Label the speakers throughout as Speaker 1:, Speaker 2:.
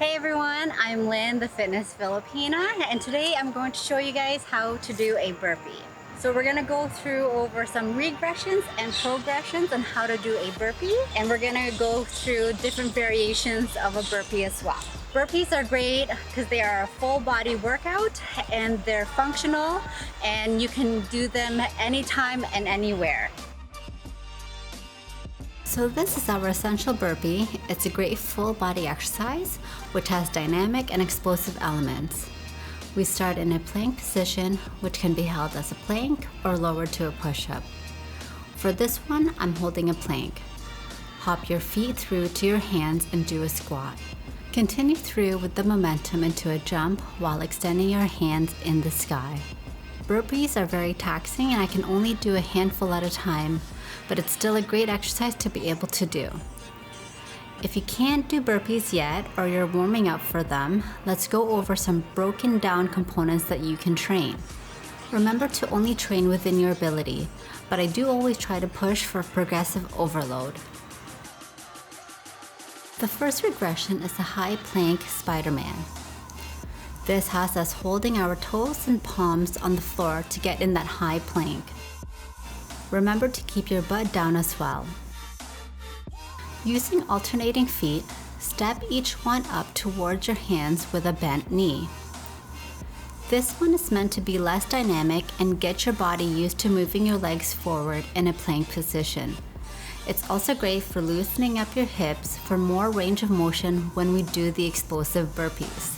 Speaker 1: Hey everyone, I'm Lynn, the Fitness Filipina, and today I'm going to show you guys how to do a burpee. So we're gonna go through over some regressions and progressions on how to do a burpee, and we're gonna go through different variations of a burpee as well. Burpees are great because they are a full body workout and they're functional, and you can do them anytime and anywhere. So this is our essential burpee. It's a great full body exercise which has dynamic and explosive elements. We start in a plank position, which can be held as a plank or lowered to a push-up. For this one, I'm holding a plank. Hop your feet through to your hands and do a squat. Continue through with the momentum into a jump while extending your hands in the sky. Burpees are very taxing and I can only do a handful at a time, but it's still a great exercise to be able to do. If you can't do burpees yet or you're warming up for them, let's go over some broken down components that you can train. Remember to only train within your ability, but I do always try to push for progressive overload. The first regression is the high plank Spiderman. This has us holding our toes and palms on the floor to get in that high plank. Remember to keep your butt down as well. Using alternating feet, step each one up towards your hands with a bent knee. This one is meant to be less dynamic and get your body used to moving your legs forward in a plank position. It's also great for loosening up your hips for more range of motion when we do the explosive burpees.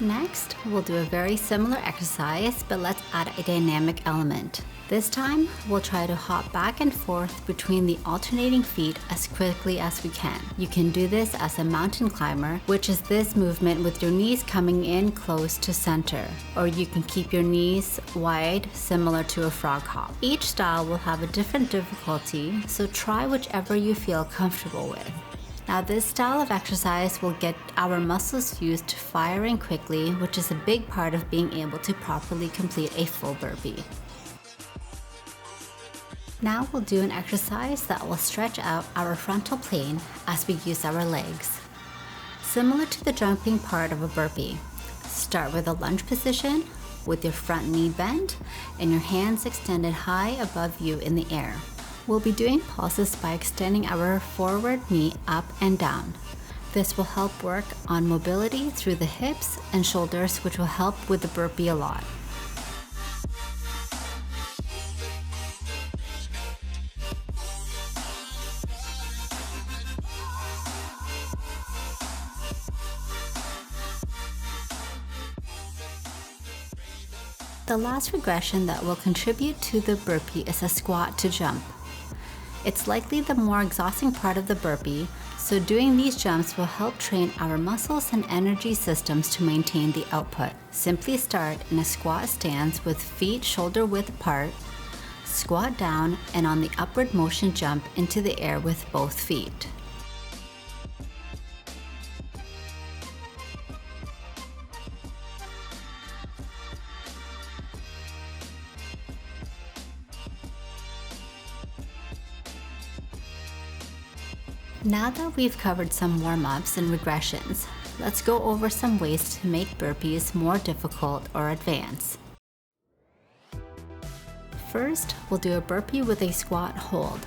Speaker 1: Next, we'll do a very similar exercise, but let's add a dynamic element. This time, we'll try to hop back and forth between the alternating feet as quickly as we can. You can do this as a mountain climber, which is this movement with your knees coming in close to center, or you can keep your knees wide, similar to a frog hop. Each style will have a different difficulty, so try whichever you feel comfortable with. Now this style of exercise will get our muscles used to firing quickly, which is a big part of being able to properly complete a full burpee. Now we'll do an exercise that will stretch out our frontal plane as we use our legs. Similar to the jumping part of a burpee, start with a lunge position with your front knee bent and your hands extended high above you in the air. We'll be doing pulses by extending our forward knee up and down. This will help work on mobility through the hips and shoulders, which will help with the burpee a lot. The last regression that will contribute to the burpee is a squat to jump. It's likely the more exhausting part of the burpee, so doing these jumps will help train our muscles and energy systems to maintain the output. Simply start in a squat stance with feet shoulder width apart, squat down, and on the upward motion jump into the air with both feet. Now that we've covered some warm-ups and regressions, let's go over some ways to make burpees more difficult or advanced. First, we'll do a burpee with a squat hold.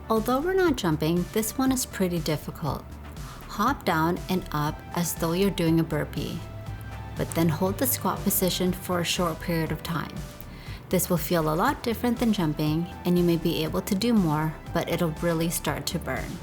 Speaker 1: Although we're not jumping, this one is pretty difficult. Hop down and up as though you're doing a burpee, but then hold the squat position for a short period of time. This will feel a lot different than jumping, and you may be able to do more, but it'll really start to burn.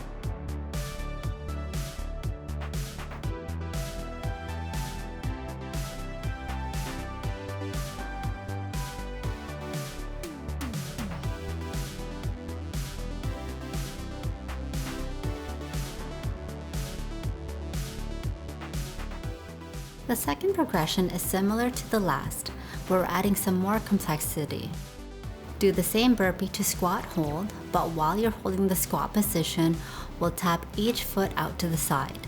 Speaker 1: The second progression is similar to the last, but we're adding some more complexity. Do the same burpee to squat hold, but while you're holding the squat position, we'll tap each foot out to the side.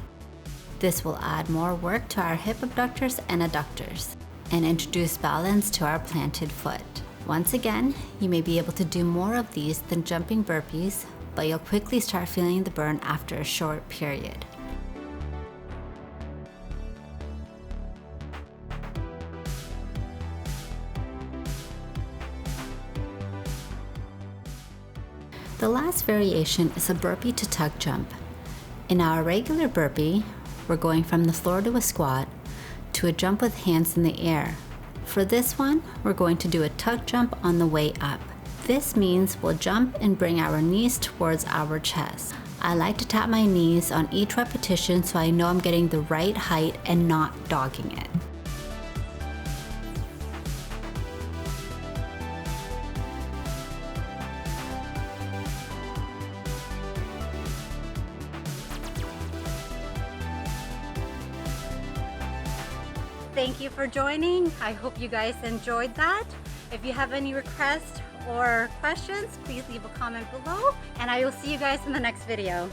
Speaker 1: This will add more work to our hip abductors and adductors. and introduce balance to our planted foot. Once again, you may be able to do more of these than jumping burpees, but you'll quickly start feeling the burn after a short period. The last variation is a burpee to tuck jump. In our regular burpee, we're going from the floor to a squat to a jump with hands in the air. For this one, we're going to do a tuck jump on the way up. This means we'll jump and bring our knees towards our chest. I like to tap my knees on each repetition so I know I'm getting the right height and not dogging it. Thank you for joining. I hope you guys enjoyed that. If you have any requests or questions, please leave a comment below, and I will see you guys in the next video.